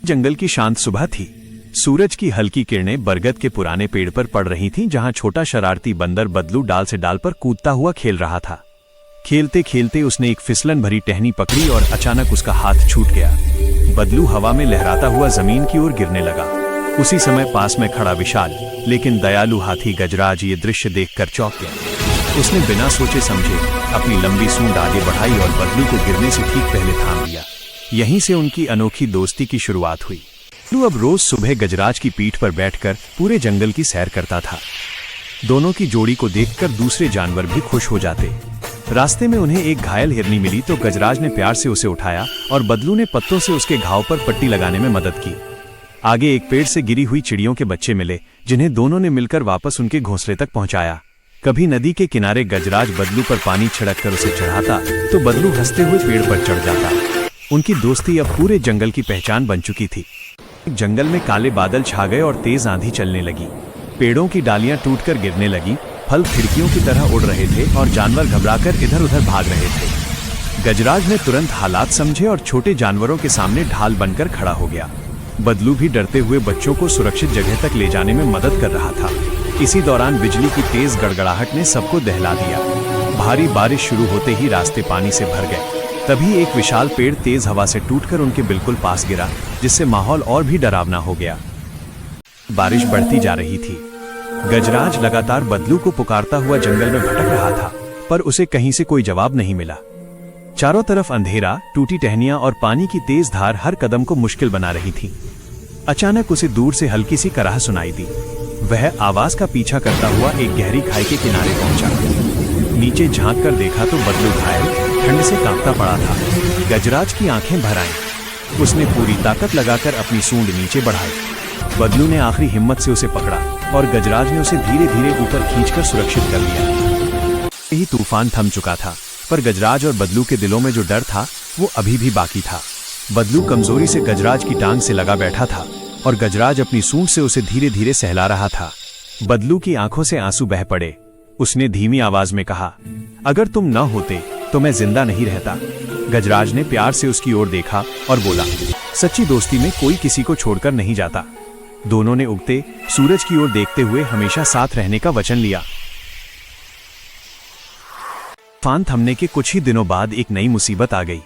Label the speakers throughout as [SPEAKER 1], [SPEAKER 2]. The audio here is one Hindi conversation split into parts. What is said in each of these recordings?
[SPEAKER 1] जंगल की शांत सुबह थी। सूरज की हल्की किरणें बरगद के पुराने पेड़ पर पड़ रही थीं, जहां छोटा शरारती बंदर बदलू डाल से डाल पर कूदता हुआ खेल रहा था। खेलते खेलते उसने एक फिसलन भरी टहनी पकड़ी और अचानक उसका हाथ छूट गया। बदलू हवा में लहराता हुआ जमीन की ओर गिरने लगा। उसी समय पास में खड़ा विशाल लेकिन दयालु हाथी गजराज ये दृश्य देखकर चौंक गया। उसने बिना सोचे समझे अपनी लंबी सूंड आगे बढ़ाई और बदलू को गिरने से ठीक पहले थाम लिया। यहीं से उनकी अनोखी दोस्ती की शुरुआत हुई। बदलू अब रोज सुबह गजराज की पीठ पर बैठकर पूरे जंगल की सैर करता था। दोनों की जोड़ी को देखकर दूसरे जानवर भी खुश हो जाते। रास्ते में उन्हें एक घायल हिरनी मिली तो गजराज ने प्यार से उसे उठाया और बदलू ने पत्तों से उसके घाव पर पट्टी लगाने में मदद की। आगे एक पेड़ से गिरी हुई चिड़ियों के बच्चे मिले, जिन्हें दोनों ने मिलकर वापस उनके घोंसले तक पहुंचाया। कभी नदी के किनारे गजराज बदलू पर पानी छिड़ककर उसे चढ़ाता तो बदलू हंसते हुए पेड़ पर चढ़ जाता। उनकी दोस्ती अब पूरे जंगल की पहचान बन चुकी थी। जंगल में काले बादल छा गए और तेज आंधी चलने लगी। पेड़ों की डालियां टूटकर गिरने लगी, फल खिड़कियों की तरह उड़ रहे थे और जानवर घबराकर इधर उधर भाग रहे थे। गजराज ने तुरंत हालात समझे और छोटे जानवरों के सामने ढाल बनकर खड़ा हो गया। बदलू भी डरते हुए बच्चों को सुरक्षित जगह तक ले जाने में मदद कर रहा था। इसी दौरान बिजली की तेज गड़गड़ाहट ने सबको दहला दिया। भारी बारिश शुरू होते ही रास्ते पानी से भर गए। तभी एक विशाल पेड़ तेज हवा से टूटकर उनके बिल्कुल पास गिरा, जिससे माहौल और भी डरावना हो गया। बारिश बढ़ती जा रही थी। गजराज लगातार बदलू को पुकारता हुआ जंगल में भटक रहा था, पर उसे कहीं से कोई जवाब नहीं मिला। चारों तरफ अंधेरा, टूटी टहनियां और पानी की तेज धार हर कदम को मुश्किल बना रही थी। अचानक उसे दूर से हल्की सी कराह सुनाई दी। वह आवाज का पीछा करता हुआ एक गहरी खाई के किनारे पहुंचा। नीचे झांक कर देखा तो बदलू घायल, ठंड से कांपता पड़ा था। गजराज की आंखें भर आईं। उसने पूरी ताकत लगाकर अपनी सूंड नीचे बढ़ाई। बदलू ने आखिरी हिम्मत से उसे पकड़ा और गजराज ने उसे धीरे धीरे ऊपर खींचकर सुरक्षित कर लिया। यही तूफान थम चुका था, पर गजराज और बदलू के दिलों में जो डर था वो अभी भी बाकी था। बदलू कमजोरी से गजराज की टांग से लगा बैठा था और गजराज अपनी सूंड से उसे धीरे धीरे सहला रहा था। बदलू की आंखों से आंसू बह पड़े। उसने धीमी आवाज में कहा, अगर तुम न होते तो मैं जिंदा नहीं रहता। गजराज ने प्यार से उसकी ओर देखा और बोला, सच्ची दोस्ती में कोई किसी को छोड़कर नहीं जाता। दोनों ने उगते सूरज की ओर देखते हुए हमेशा साथ रहने का वचन लिया। तूफान थमने के कुछ ही दिनों बाद एक नई मुसीबत आ गई।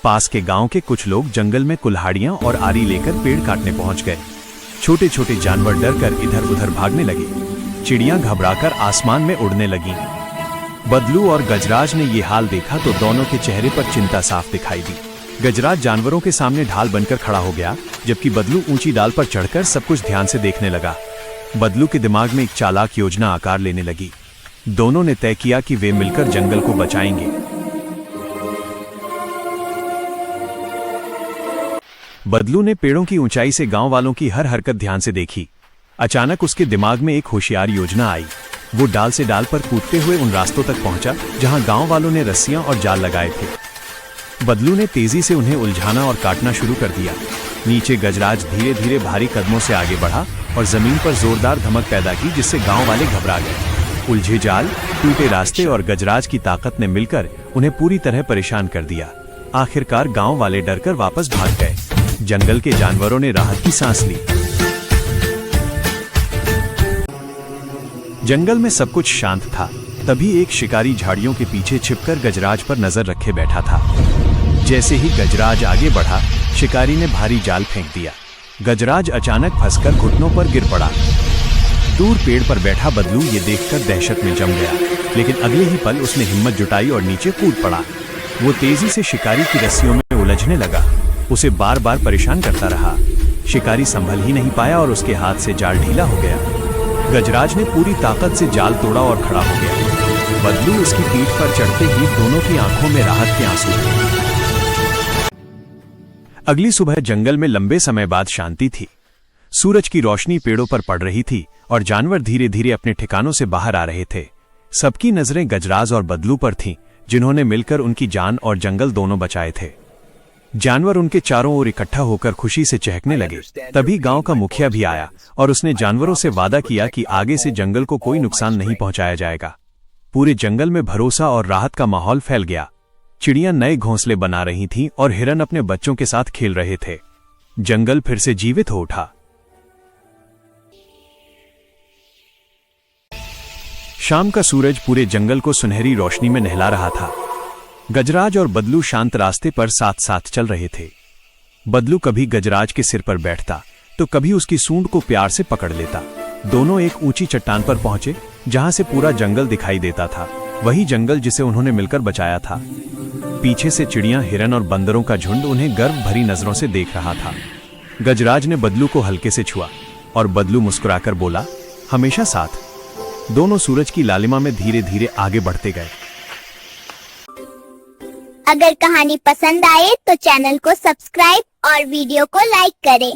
[SPEAKER 1] पास के गांव के कुछ लोग जंगल में कुल्हाड़ियां और आरी लेकर पेड़ काटने पहुंच गए। छोटे छोटे जानवर डरकर इधर उधर भागने लगे। चिड़ियां घबराकर आसमान में उड़ने लगीं। बदलू और गजराज ने ये हाल देखा तो दोनों के चेहरे पर चिंता साफ दिखाई दी। गजराज जानवरों के सामने ढाल बनकर खड़ा हो गया, जबकि बदलू ऊंची डाल पर चढ़कर सब कुछ ध्यान से देखने लगा। बदलू के दिमाग में एक चालाक योजना आकार लेने लगी। दोनों ने तय किया कि वे मिलकर जंगल को बचाएंगे। बदलू ने पेड़ों की ऊंचाई से गांव वालों की हर हरकत ध्यान से देखी। अचानक उसके दिमाग में एक होशियार योजना आई। वो डाल से डाल पर कूदते हुए उन रास्तों तक पहुंचा जहां गांव वालों ने रस्सियां और जाल लगाए थे। बदलू ने तेजी से उन्हें उलझाना और काटना शुरू कर दिया। नीचे गजराज धीरे धीरे भारी कदमों से आगे बढ़ा और जमीन पर जोरदार धमक पैदा की, जिससे गांव वाले घबरा गए। उलझे जाल, टूटे रास्ते और गजराज की ताकत ने मिलकर उन्हें पूरी तरह परेशान कर दिया। आखिरकार गांव वाले डरकर वापस भाग गए। जंगल के जानवरों ने राहत की सांस ली। जंगल में सब कुछ शांत था। तभी एक शिकारी झाड़ियों के पीछे छिपकर गजराज पर नजर रखे बैठा था। जैसे ही गजराज आगे बढ़ा, शिकारी ने भारी जाल फेंक दिया। गजराज अचानक फंसकर घुटनों पर गिर पड़ा। दूर पेड़ पर बैठा बदलू ये देखकर दहशत में जम गया, लेकिन अगले ही पल उसने हिम्मत जुटाई और नीचे कूद पड़ा। वो तेजी से शिकारी की रस्सियों में उलझने लगा, उसे बार बार परेशान करता रहा। शिकारी संभल ही नहीं पाया और उसके हाथ से जाल ढीला हो गया। गजराज ने पूरी ताकत से जाल तोड़ा और खड़ा हो गया। बदलू उसकी पीठ पर चढ़ते ही दोनों की आंखों में राहत के आंसू थे। अगली सुबह जंगल में लंबे समय बाद शांति थी। सूरज की रोशनी पेड़ों पर पड़ रही थी और जानवर धीरे धीरे अपने ठिकानों से बाहर आ रहे थे। सबकी नजरें गजराज और बदलू पर थीं, जिन्होंने मिलकर उनकी जान और जंगल दोनों बचाए थे। जानवर उनके चारों ओर इकट्ठा होकर खुशी से चहकने लगे। तभी गांव का मुखिया भी आया और उसने जानवरों से वादा किया कि आगे से जंगल को कोई नुकसान नहीं पहुंचाया जाएगा। पूरे जंगल में भरोसा और राहत का माहौल फैल गया। चिड़ियां नए घोंसले बना रही थीं और हिरन अपने बच्चों के साथ खेल रहे थे। जंगल फिर से जीवित हो उठा। शाम का सूरज पूरे जंगल को सुनहरी रोशनी में नहला रहा था। गजराज और बदलू शांत रास्ते पर साथ साथ चल रहे थे। बदलू कभी गजराज के सिर पर बैठता तो कभी उसकी सूंड को प्यार से पकड़ लेता। दोनों एक ऊंची चट्टान पर पहुंचे जहां से पूरा जंगल दिखाई देता था, वही जंगल जिसे उन्होंने मिलकर बचाया था। पीछे से चिड़ियां, हिरन और बंदरों का झुंड उन्हें गर्व भरी नजरों से देख रहा था। गजराज ने बदलू को हल्के से छुआ और बदलू मुस्कुराकर बोला, हमेशा साथ। दोनों सूरज की लालिमा में धीरे धीरे आगे बढ़ते गए।
[SPEAKER 2] अगर कहानी पसंद आए तो चैनल को सब्सक्राइब और वीडियो को लाइक करें।